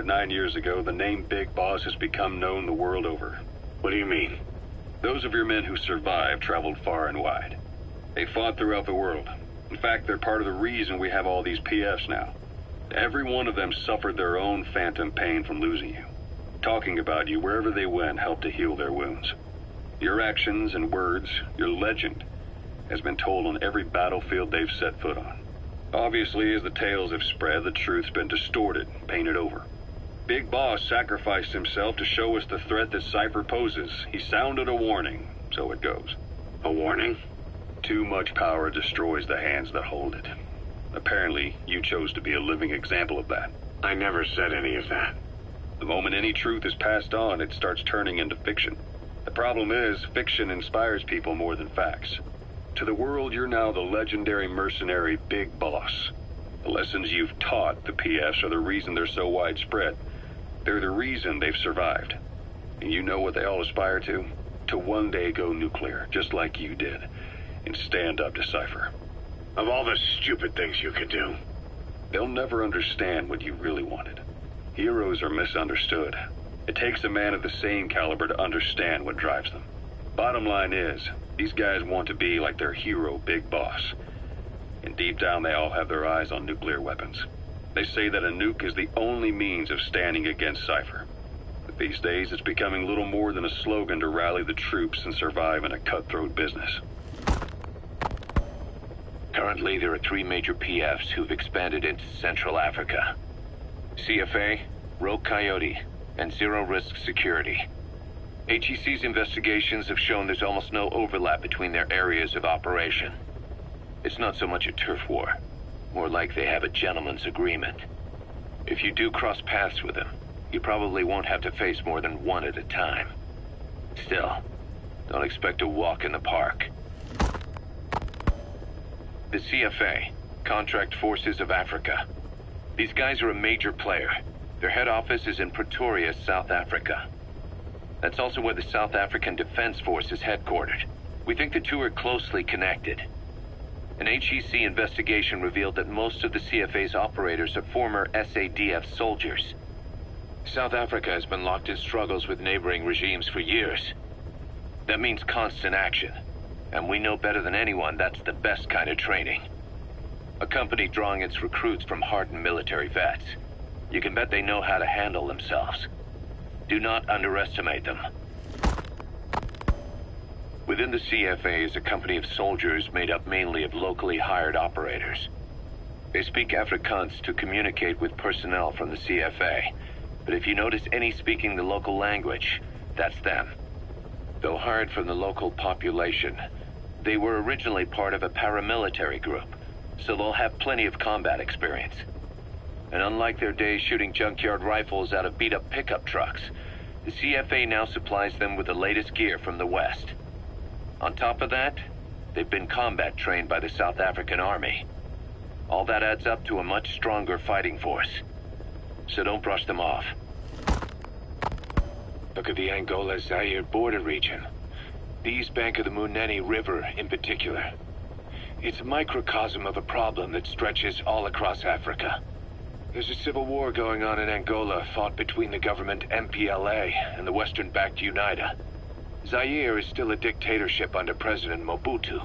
9 years ago, the name Big Boss has become known the world over. What do you mean? Those of your men who survived traveled far and wide. They fought throughout the world. In fact, they're part of the reason we have all these PFs now. Every one of them suffered their own phantom pain from losing you. Talking about you wherever they went helped to heal their wounds. Your actions and words, your legend, has been told on every battlefield they've set foot on. Obviously, as the tales have spread, the truth's been distorted, painted over. Big Boss sacrificed himself to show us the threat that Cypher poses. He sounded a warning, so it goes. A warning? Too much power destroys the hands that hold it. Apparently, you chose to be a living example of that. I never said any of that. The moment any truth is passed on, it starts turning into fiction. The problem is, fiction inspires people more than facts. To the world, you're now the legendary mercenary Big Boss. The lessons you've taught the PFs are the reason they're so widespread. They're the reason they've survived. And you know what they all aspire to? To one day go nuclear, just like you did, and stand up to Cypher. Of all the stupid things you could do. They'll never understand what you really wanted. Heroes are misunderstood. It takes a man of the same caliber to understand what drives them. Bottom line is, these guys want to be like their hero, Big Boss. And deep down, they all have their eyes on nuclear weapons. They say that a nuke is the only means of standing against Cypher. But these days, it's becoming little more than a slogan to rally the troops and survive in a cutthroat business. Currently, there are 3 major PFs who've expanded into Central Africa. CFA, Rogue Coyote, and Zero Risk Security. HEC's investigations have shown there's almost no overlap between their areas of operation. It's not so much a turf war, more like they have a gentleman's agreement. If you do cross paths with them, you probably won't have to face more than one at a time. Still, don't expect a walk in the park. The CFA, Contract Forces of Africa. These guys are a major player. Their head office is in Pretoria, South Africa. That's also where the South African Defense Force is headquartered. We think the two are closely connected. An HEC investigation revealed that most of the CFA's operators are former SADF soldiers. South Africa has been locked in struggles with neighboring regimes for years. That means constant action, and we know better than anyone that's the best kind of training. A company drawing its recruits from hardened military vets. You can bet they know how to handle themselves. Do not underestimate them. Within the CFA is a company of soldiers made up mainly of locally hired operators. They speak Afrikaans to communicate with personnel from the CFA, but if you notice any speaking the local language, that's them. Though hired from the local population, they were originally part of a paramilitary group, so they'll have plenty of combat experience. And unlike their days shooting junkyard rifles out of beat-up pickup trucks, the CFA now supplies them with the latest gear from the West. On top of that, they've been combat trained by the South African Army. All that adds up to a much stronger fighting force. So don't brush them off. Look at the Angola-Zaire border region. The east bank of the Munene River in particular. It's a microcosm of a problem that stretches all across Africa. There's a civil war going on in Angola fought between the government MPLA and the Western-backed UNITA. Zaire is still a dictatorship under President Mobutu,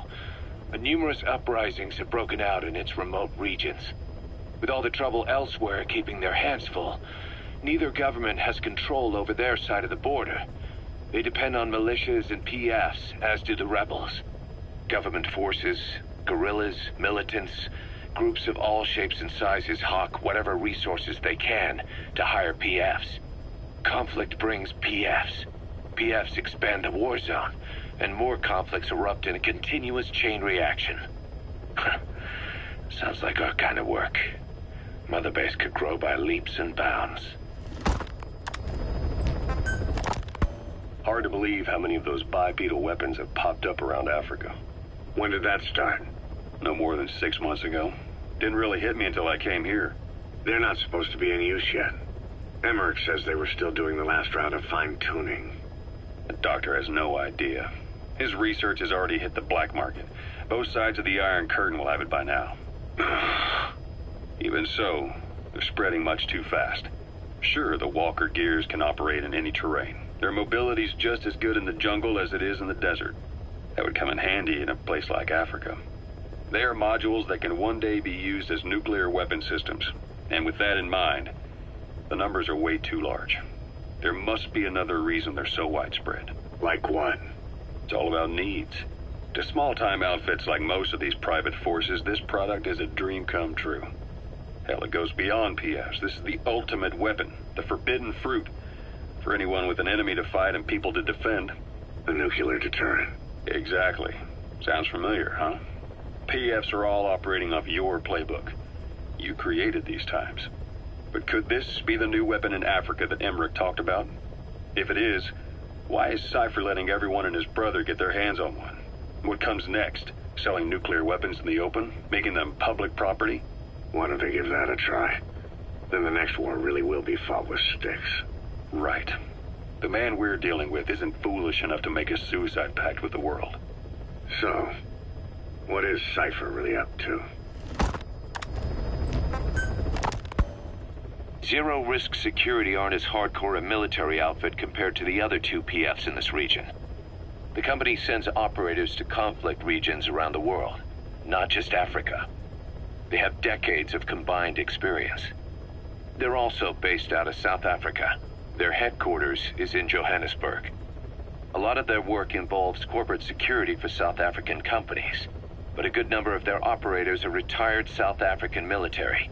but numerous uprisings have broken out in its remote regions. With all the trouble elsewhere keeping their hands full, neither government has control over their side of the border. They depend on militias and PFs, as do the rebels. Government forces, guerrillas, militants, groups of all shapes and sizes hawk whatever resources they can to hire PFs. Conflict brings PFs. PFs expand the war zone, and more conflicts erupt in a continuous chain reaction. Sounds like our kind of work. Mother Base could grow by leaps and bounds. Hard to believe how many of those bipedal weapons have popped up around Africa. When did that start? No more than 6 months ago. Didn't really hit me until I came here. They're not supposed to be in use yet. Emmerich says they were still doing the last round of fine-tuning. The doctor has no idea. His research has already hit the black market. Both sides of the Iron Curtain will have it by now. Even so, they're spreading much too fast. Sure, the Walker gears can operate in any terrain. Their mobility's just as good in the jungle as it is in the desert. That would come in handy in a place like Africa. They are modules that can one day be used as nuclear weapon systems. And with that in mind, the numbers are way too large. There must be another reason they're so widespread. Like what? It's all about needs. To small-time outfits like most of these private forces, this product is a dream come true. Hell, it goes beyond PFs. This is the ultimate weapon, the forbidden fruit, for anyone with an enemy to fight and people to defend. The nuclear deterrent. Exactly. Sounds familiar, huh? PFs are all operating off your playbook. You created these times. But could this be the new weapon in Africa that Emmerich talked about? If it is, why is Cypher letting everyone and his brother get their hands on one? What comes next? Selling nuclear weapons in the open? Making them public property? Why don't they give that a try? Then the next war really will be fought with sticks. Right. The man we're dealing with isn't foolish enough to make a suicide pact with the world. So, what is Cypher really up to? Zero-risk security aren't as hardcore a military outfit compared to the other two PFs in this region. The company sends operators to conflict regions around the world, not just Africa. They have decades of combined experience. They're also based out of South Africa. Their headquarters is in Johannesburg. A lot of their work involves corporate security for South African companies, but a good number of their operators are retired South African military.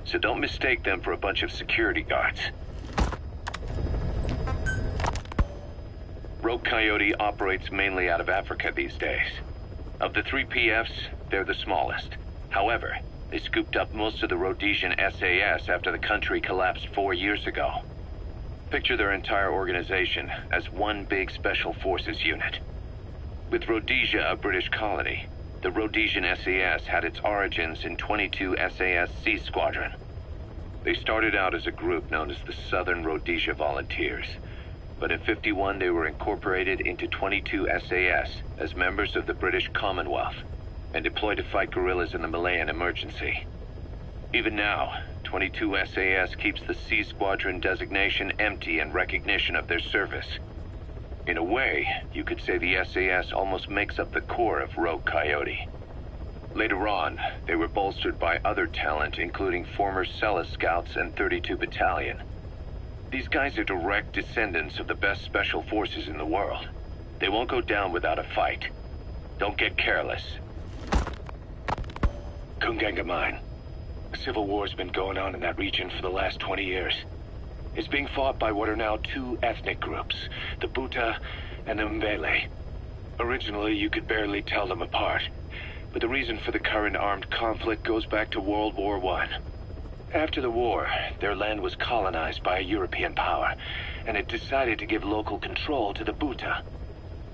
So don't mistake them for a bunch of security guards. Rogue Coyote operates mainly out of Africa these days. Of the three PFs, they're the smallest. However, they scooped up most of the Rhodesian SAS after the country collapsed 4 years ago. Picture their entire organization as one big special forces unit. With Rhodesia a British colony, the Rhodesian SAS had its origins in 22 SAS Sea Squadron. They started out as a group known as the Southern Rhodesia Volunteers, but in '51 they were incorporated into 22 SAS as members of the British Commonwealth and deployed to fight guerrillas in the Malayan emergency. Even now, 22 SAS keeps the Sea Squadron designation empty in recognition of their service. In a way, you could say the SAS almost makes up the core of Rogue Coyote. Later on, they were bolstered by other talent, including former Celis Scouts and 32 Battalion. These guys are direct descendants of the best special forces in the world. They won't go down without a fight. Don't get careless. Kunganga Mine. A civil war's been going on in that region for the last 20 years. It's being fought by what are now two ethnic groups, the Buta and the Mbele. Originally, you could barely tell them apart, but the reason for the current armed conflict goes back to World War I. After the war, their land was colonized by a European power, and it decided to give local control to the Buta.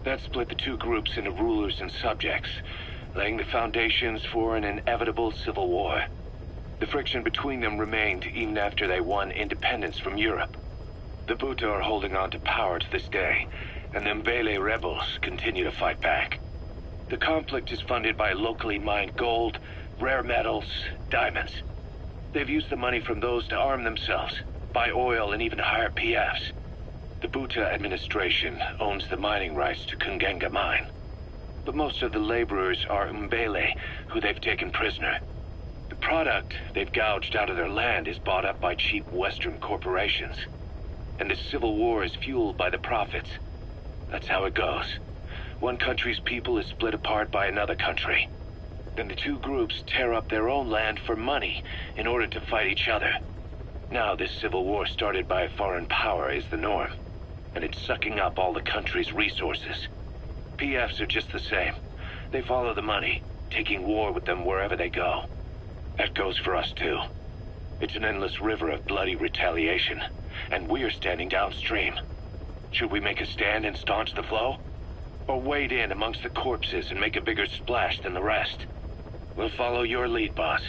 That split the two groups into rulers and subjects, laying the foundations for an inevitable civil war. The friction between them remained even after they won independence from Europe. The Buta are holding on to power to this day, and the Mbele rebels continue to fight back. The conflict is funded by locally mined gold, rare metals, diamonds. They've used the money from those to arm themselves, buy oil, and even hire PFs. The Buta administration owns the mining rights to Kunganga Mine. But most of the laborers are Mbele, who they've taken prisoner. The product they've gouged out of their land is bought up by cheap Western corporations. And the civil war is fueled by the profits. That's how it goes. One country's people is split apart by another country. Then the two groups tear up their own land for money in order to fight each other. Now this civil war started by a foreign power is the norm, and it's sucking up all the country's resources. PFs are just the same. They follow the money, taking war with them wherever they go. That goes for us too. It's an endless river of bloody retaliation, and we're standing downstream. Should we make a stand and staunch the flow? Or wade in amongst the corpses and make a bigger splash than the rest? We'll follow your lead, boss.